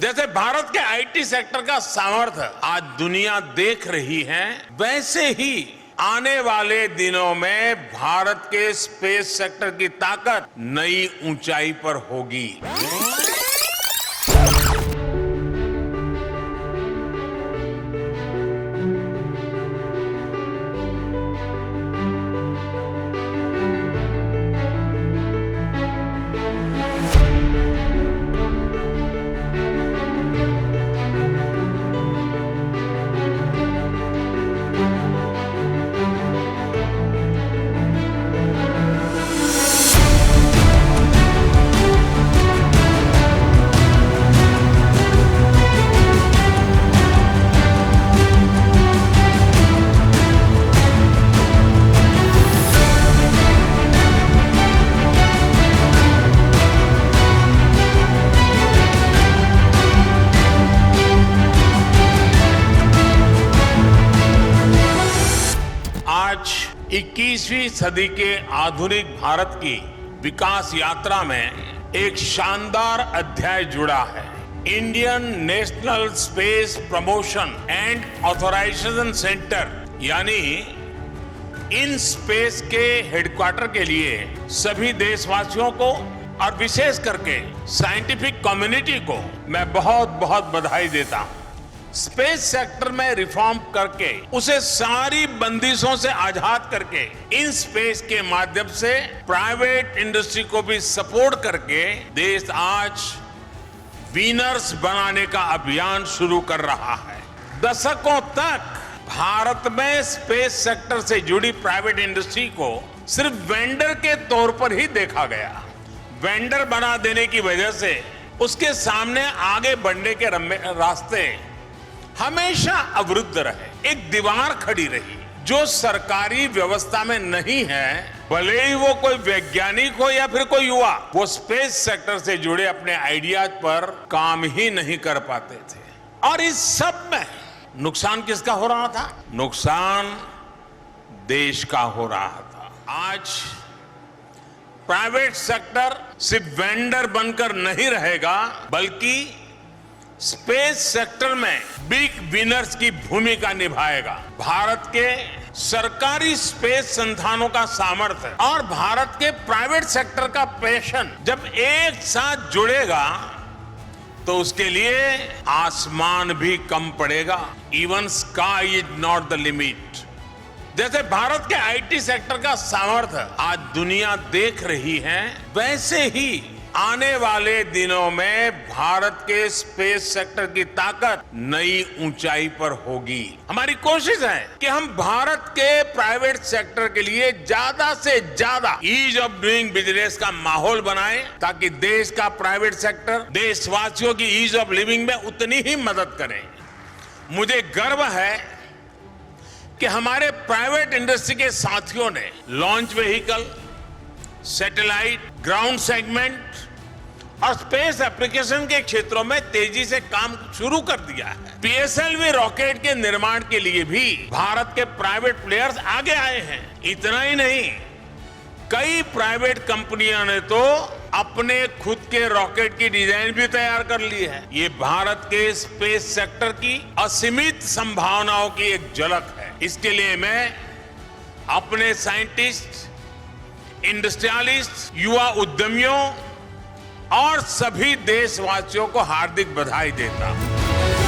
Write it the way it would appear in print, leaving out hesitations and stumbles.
जैसे भारत के IT sector का सामर्थ्य आज दुनिया देख रही है, वैसे ही आने वाले दिनों में भारत के स्पेस सेक्टर की ताकत नई ऊंचाई पर होगी। आज 21वीं सदी के आधुनिक भारत की विकास यात्रा में एक शानदार अध्याय जुड़ा है। Indian National Space Promotion and Authorization Centre यानी इन स्पेस के हेडक्वार्टर के लिए सभी देशवासियों को और विशेष करके साइंटिफिक कम्युनिटी को मैं बहुत बहुत बधाई देता हूं। स्पेस सेक्टर में रिफॉर्म करके उसे सारी बंदिशों से आजाद करके इन स्पेस के माध्यम से प्राइवेट इंडस्ट्री को भी सपोर्ट करके देश आज विनर्स बनाने का अभियान शुरू कर रहा है। दशकों तक भारत में स्पेस सेक्टर से जुड़ी प्राइवेट इंडस्ट्री को सिर्फ वेंडर के तौर पर ही देखा गया। वेंडर बना देने की वजह से उसके सामने आगे बढ़ने के रास्ते हमेशा अवरुद्ध रहे। एक दीवार खड़ी रही जो सरकारी व्यवस्था में नहीं है, भले ही वो कोई वैज्ञानिक हो या फिर कोई युवा, वो स्पेस सेक्टर से जुड़े अपने आइडियाज पर काम ही नहीं कर पाते थे। और इस सब में नुकसान किसका हो रहा था? नुकसान देश का हो रहा था। आज प्राइवेट सेक्टर सिर्फ वेंडर बनकर नहीं रहेगा, बल्कि स्पेस सेक्टर में बिग विनर्स की भूमिका निभाएगा। भारत के सरकारी स्पेस संस्थानों का सामर्थ्य और भारत के प्राइवेट सेक्टर का पैशन जब एक साथ जुड़ेगा तो उसके लिए आसमान भी कम पड़ेगा। Even sky is not the limit. जैसे भारत के आईटी सेक्टर का सामर्थ्य आज दुनिया देख रही है, वैसे ही आने वाले दिनों में भारत के स्पेस सेक्टर की ताकत नई ऊंचाई पर होगी। हमारी कोशिश है कि हम भारत के प्राइवेट सेक्टर के लिए ज्यादा से ज्यादा ईज ऑफ डूइंग बिजनेस का माहौल बनाएं, ताकि देश का प्राइवेट सेक्टर देशवासियों की ईज ऑफ लिविंग में उतनी ही मदद करे। मुझे गर्व है कि हमारे प्राइवेट इंडस्ट्री के साथियों ने launch vehicle, satellite, ground segment और स्पेस एप्लीकेशन के क्षेत्रों में तेजी से काम शुरू कर दिया है। पीएसएलवी रॉकेट के निर्माण के लिए भी भारत के प्राइवेट प्लेयर्स आगे आए हैं। इतना ही नहीं, कई प्राइवेट कंपनियों ने तो अपने खुद के रॉकेट की डिजाइन भी तैयार कर ली है। ये भारत के स्पेस सेक्टर की असीमित संभावनाओं की एक झलक है। इसके लिए मैं अपने साइंटिस्ट, इंडस्ट्रियलिस्ट, युवा उद्यमियों और सभी देशवासियों को हार्दिक बधाई देता हूं।